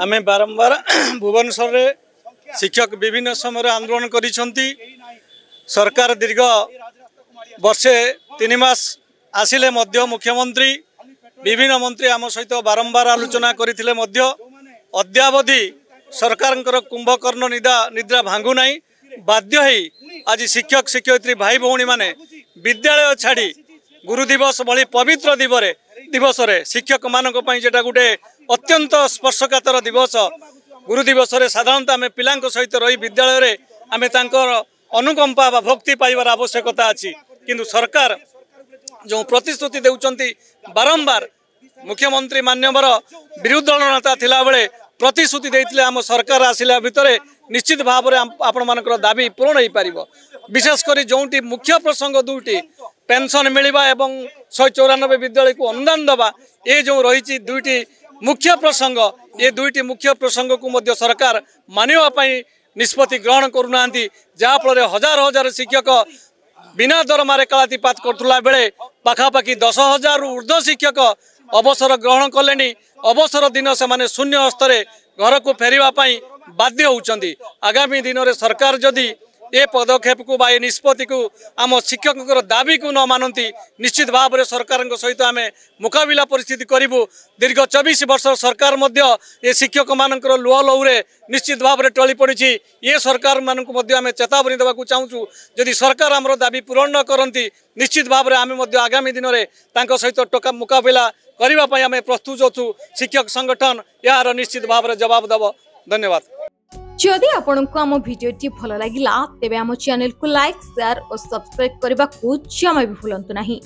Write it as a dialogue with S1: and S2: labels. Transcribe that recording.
S1: आमे बारंबार भुवनेश्वर रे शिक्षक विभिन्न समय आंदोलन करिसंती। सरकार दीर्घ वर्षे 3 मास आसिले मध्य मुख्यमंत्री विभिन्न मंत्री आम सहित बारंबार आलोचना करथिले मध्य अद्यावधि सरकारंकर कुंभकर्ण निद्रा भांगु नाही। बाध्य होई आज शिक्षक शिक्षयित्री भाई भौणी माने विद्यालय छाड़ी गुरु दिवस भली पवित्र दिवस रे शिक्षक मानक पई जेटा गुटे अत्यंत स्पर्शकातर दिवस। गुरु दिवस रे साधारणतः आम पिलांक सहित रही विद्यालय रे आम तांकर अनुकंपा बा भक्ति पाइबार आवश्यकता अछि। किंतु सरकार जो प्रतिश्रुति देउचंती बारंबार मुख्यमंत्री मान्यवर विरोधी दल नेता थिला बेले प्रतिश्रुति देइथिले आम सरकार आसिला भितरे निश्चित भाव में आपण मानकर दाबी पूर्ण हो पारिबो। विशेषकर जोटी मुख्य प्रसंग दुईटी पेंशन मिलवा एवं 194 विद्यालय को अनुदान दबा ये जो रही दुईटी मुख्य प्रसंग ये दुईटी मुख्य प्रसंग को मध्य सरकार मानिबा निष्पत्ति ग्रहण करूना जहाँफल हजार हजार शिक्षक बिना दरमारे कालातीपात करुला बेले पाखापाखि 10,000 ऊर्ध्व शिक्षक अवसर ग्रहण कले। अवसर दिन से माने शून्य हस्ते घर को फेरवाई बाध्य होउचंदी। आगामी दिन में सरकार जदि ए पदक्षेप को बा निष्पत्ति को आम शिक्षक दाबी को न मानती निश्चित भाव में सरकार सहित आम मुकाबिला परिस्थिति करूँ। दीर्घ 24 वर्ष सरकार मध्य ये शिक्षक मानकर लुह लहुरे निश्चित भाव में टली पड़ी। ये सरकार मानक आम चेतावनी देवाक चाहूँ जदि सरकार आमर दाबी पूरण न करती निश्चित भाव में आम आगामी दिन में सहित मुकाबिला करने आम प्रस्तुत अच्छु। शिक्षक संगठन यार निश्चित भाव में जवाब देव। धन्यवाद।
S2: जदि आपंक आम भिडी भल लगा तेब आम चैनल को लाइक शेयर और सब्सक्राइब करने को जमा भी भूलु नहीं।